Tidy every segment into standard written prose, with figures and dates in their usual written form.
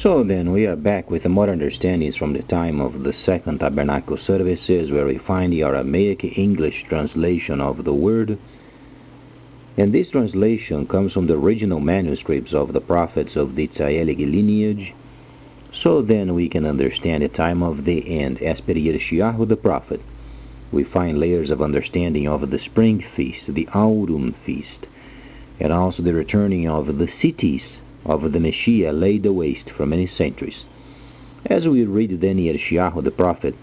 So then we are back with more understandings from the time of the Second Tabernacle services, where we find the Aramaic English translation of the word. And this translation comes from the original manuscripts of the prophets of the Israelic lineage. So then we can understand the time of the end as per Yeshayahu the prophet. We find layers of understanding of the spring feast, the autumn feast, and also the returning of the cities of the Messiah laid waste for many centuries. As we read then Yeshayahu the prophet,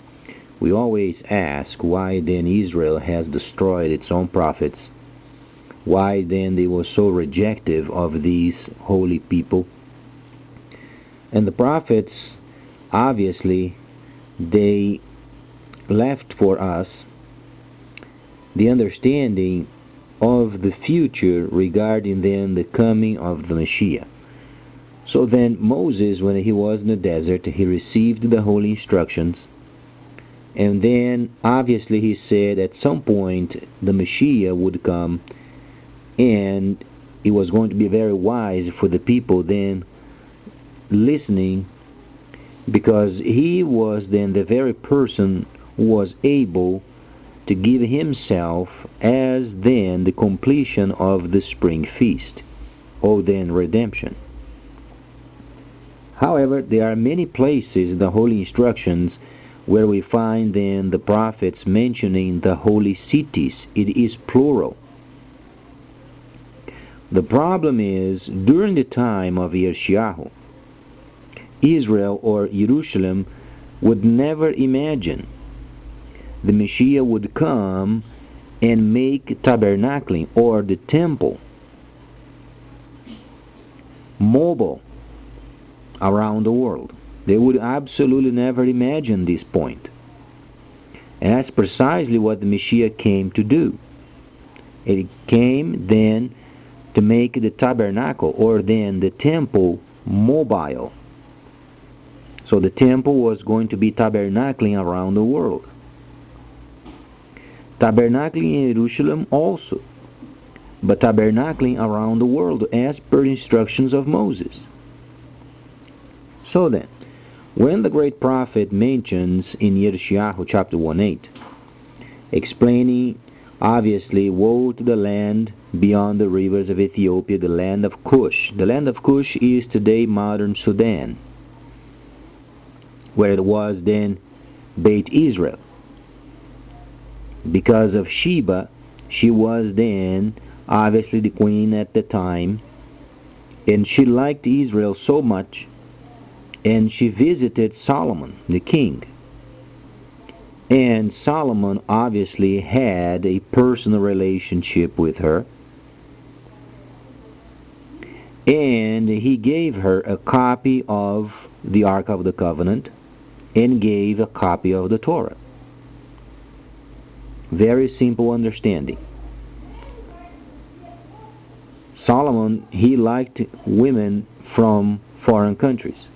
we always ask why then Israel has destroyed its own prophets, why then they were so rejective of these holy people. And the prophets, obviously, they left for us the understanding of the future regarding then the coming of the Messiah. So then Moses, when he was in the desert, he received the holy instructions, and then obviously he said at some point the Messiah would come, and it was going to be very wise for the people then listening, because he was then the very person who was able to give himself as then the completion of the spring feast, or then redemption. However, there are many places in the holy instructions where we find then the prophets mentioning the holy cities. It is plural. The problem is, during the time of Yeshayahu, Israel or Jerusalem would never imagine the Messiah would come and make tabernacling or the temple mobile around the world. They would absolutely never imagine this point. And that's precisely what the Messiah came to do. It came then to make the tabernacle or then the temple mobile. So the temple was going to be tabernacling around the world. Tabernacling in Jerusalem also, but tabernacling around the world as per instructions of Moses. So then, when the great prophet mentions in Yeshayahu chapter 1:8, explaining obviously, woe to the land beyond the rivers of Ethiopia, the land of Cush. The land of Cush is today modern Sudan, where it was then Beit Israel. Because of Sheba, she was then obviously the queen at the time, and she liked Israel so much, and she visited Solomon, the king. And Solomon obviously had a personal relationship with her, and he gave her a copy of the Ark of the Covenant and gave a copy of the Torah. Very simple understanding. Solomon, he liked women from foreign countries,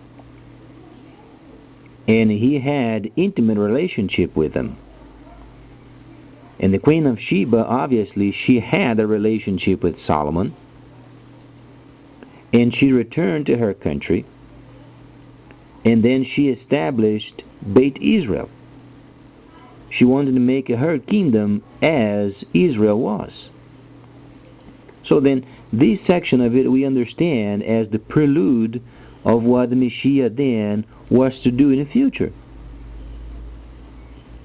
and he had intimate relationship with them. And the Queen of Sheba, obviously, she had a relationship with Solomon, and she returned to her country, and then she established Beit Israel. She wanted to make her kingdom as Israel was. So then, this section of it we understand as the prelude of what the Messiah then was to do in the future.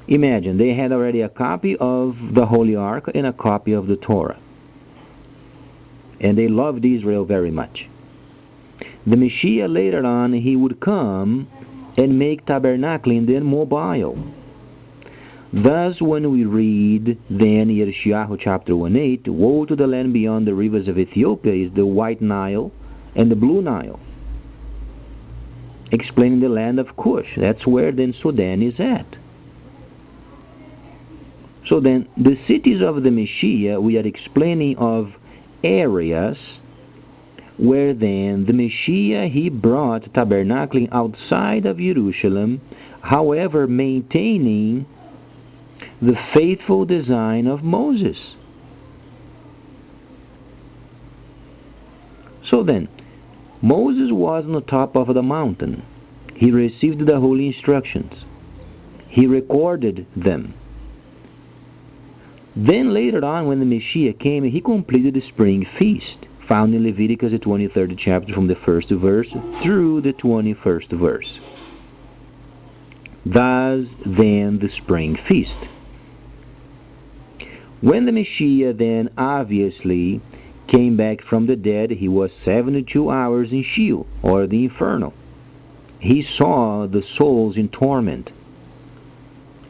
Imagine, they had already a copy of the Holy Ark and a copy of the Torah. And they loved Israel very much. The Messiah later on, he would come and make tabernacling then mobile. Thus, when we read then Yeshayahu chapter 1:8, woe to the land beyond the rivers of Ethiopia is the White Nile and the Blue Nile, explaining the land of Cush. That's where then Sudan is at. So then, the cities of the Messiah, we are explaining of areas where then the Messiah, he brought tabernacling outside of Jerusalem, however maintaining the faithful design of Moses. So then, Moses was on the top of the mountain. He received the holy instructions. He recorded them. Then later on, when the Messiah came, he completed the spring feast, found in Leviticus the 23rd chapter from the 1st verse through the 21st verse. Thus then the spring feast. When the Messiah then obviously came back from the dead, he was 72 hours in Sheol, or the Inferno. He saw the souls in torment.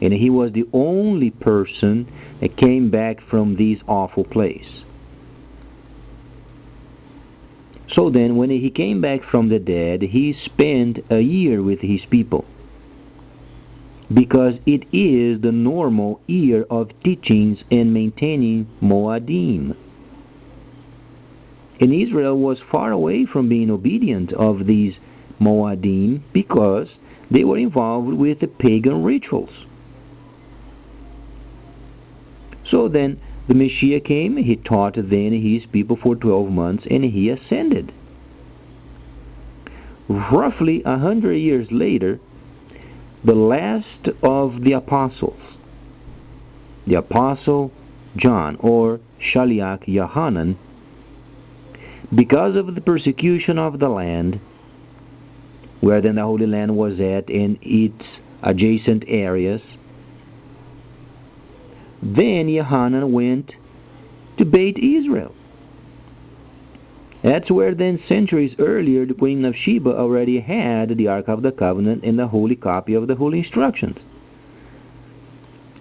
And he was the only person that came back from this awful place. So then, when he came back from the dead, he spent a year with his people. Because it is the normal year of teachings and maintaining Moadim. And Israel was far away from being obedient of these Moadim because they were involved with the pagan rituals. So then the Messiah came, he taught then his people for 12 months, and he ascended. Roughly 100 years later, the last of the apostles, the apostle John, or Shaliach Yohanan, because of the persecution of the land, where then the Holy Land was at and its adjacent areas, then Yohanan went to Beit Israel. That's where then centuries earlier the Queen of Sheba already had the Ark of the Covenant and the holy copy of the Holy Instructions.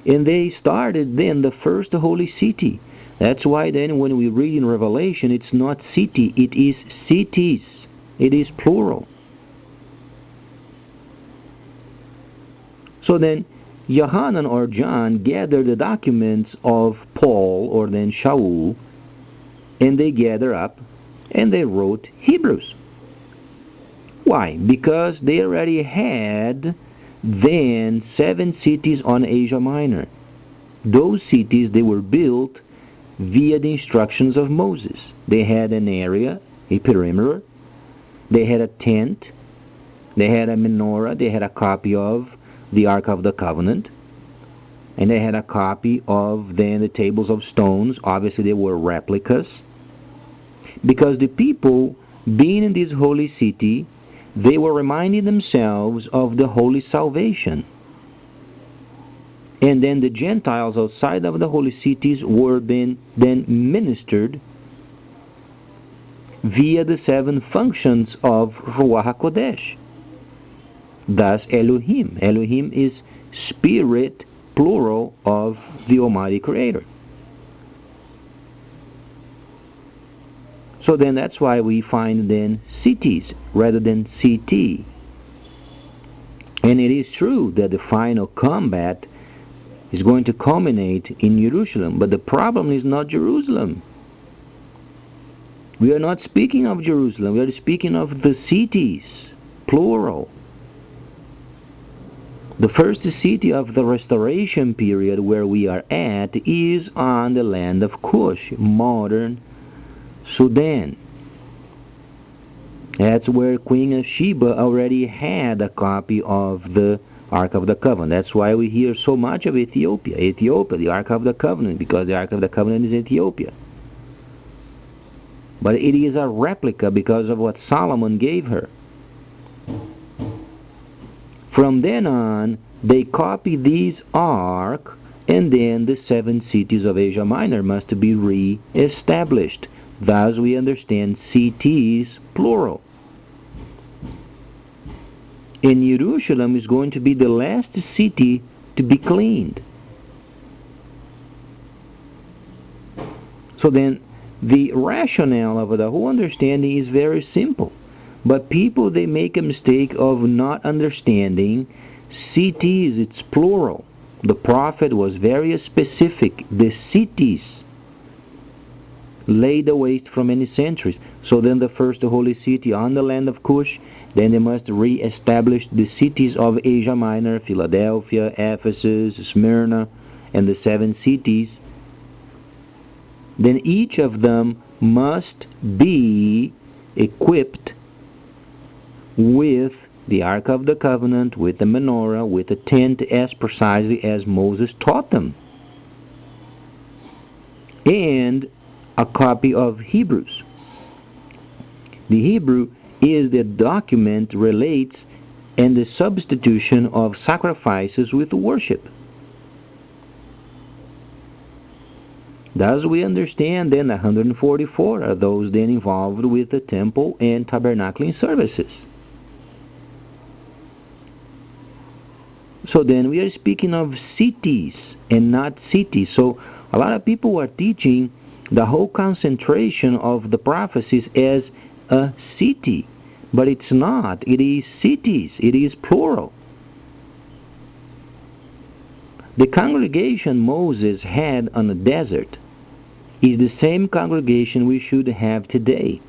And they started then the first holy city. That's why then when we read in Revelation, it's not city, it is cities. It is plural. So then Yohanan or John gathered the documents of Paul or then Shaul, and they gather up and they wrote Hebrews. Why? Because they already had then 7 cities on Asia Minor. Those cities, they were built via the instructions of Moses. They had an area, a perimeter, they had a tent, they had a menorah, they had a copy of the Ark of the Covenant, and they had a copy of then the tables of stones. Obviously they were replicas, because the people being in this holy city, they were reminding themselves of the holy salvation. And then the Gentiles outside of the holy cities were then ministered via the 7 functions of Ruach HaKodesh. Thus Elohim. Elohim is spirit, plural, of the Almighty Creator. So then that's why we find then cities rather than city. And it is true that the final combat is going to culminate in Jerusalem, but the problem is not Jerusalem. We are not speaking of Jerusalem, we are speaking of the cities, plural. The first city of the restoration period where we are at is on the land of Cush, modern Sudan. That's where Queen of Sheba already had a copy of the Ark of the Covenant. That's why we hear so much of Ethiopia. Ethiopia, the Ark of the Covenant, because the Ark of the Covenant is Ethiopia. But it is a replica because of what Solomon gave her. From then on, they copy this Ark, and then the 7 cities of Asia Minor must be re-established. Thus we understand cities, plural. And Jerusalem is going to be the last city to be cleaned. So then, the rationale of the whole understanding is very simple. But people, they make a mistake of not understanding cities, it's plural. The prophet was very specific. The cities laid waste for many centuries. So then the first holy city on the land of Cush, then they must re-establish the cities of Asia Minor, Philadelphia, Ephesus, Smyrna, and the 7 cities. Then each of them must be equipped with the Ark of the Covenant, with the menorah, with the tent, as precisely as Moses taught them, and a copy of Hebrews. The Hebrew is the document relates and the substitution of sacrifices with worship. Thus we understand then 144 are those then involved with the temple and tabernacling services. So then we are speaking of cities and not cities. So a lot of people are teaching the whole concentration of the prophecies as a city. But it's not. It is cities. It is plural. The congregation Moses had on the desert is the same congregation we should have today.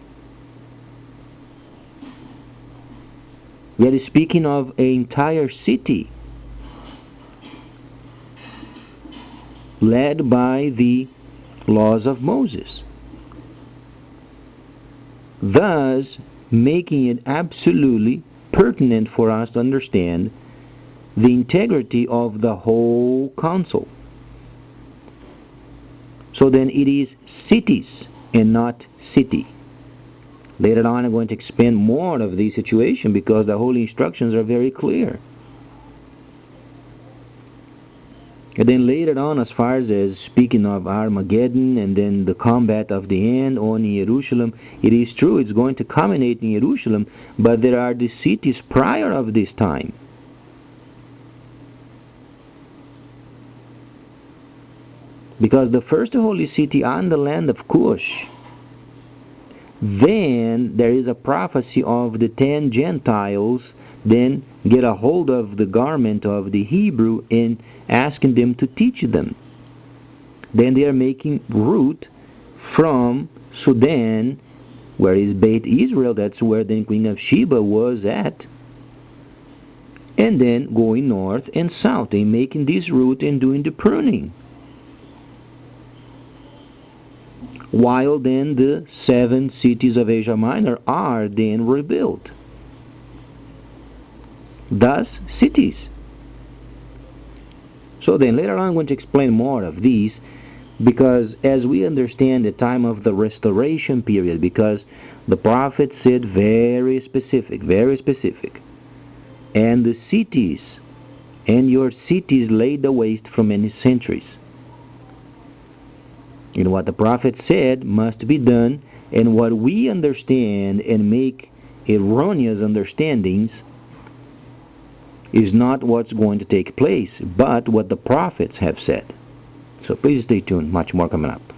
We are speaking of an entire city led by the laws of Moses, thus making it absolutely pertinent for us to understand the integrity of the whole council. So then it is cities and not city. Later on I'm going to expand more of this situation because the holy instructions are very clear. And then later on, as far as speaking of Armageddon and then the combat of the end on Jerusalem, it is true it's going to culminate in Jerusalem, but there are the cities prior of this time. Because the first holy city on the land of Cush, then there is a prophecy of the 10 Gentiles then get a hold of the garment of the Hebrew and asking them to teach them. Then they are making route from Sudan, where is Beit Israel, that's where the Queen of Sheba was at, and then going north and south and making this route and doing the pruning. While then the 7 cities of Asia Minor are then rebuilt. Thus, cities. So then later on I'm going to explain more of these, because as we understand the time of the restoration period, because the prophet said very specific, and the cities and your cities laid waste for many centuries. And what the prophet said must be done, and what we understand and make erroneous understandings is not what's going to take place, but what the prophets have said. So please stay tuned. Much more coming up.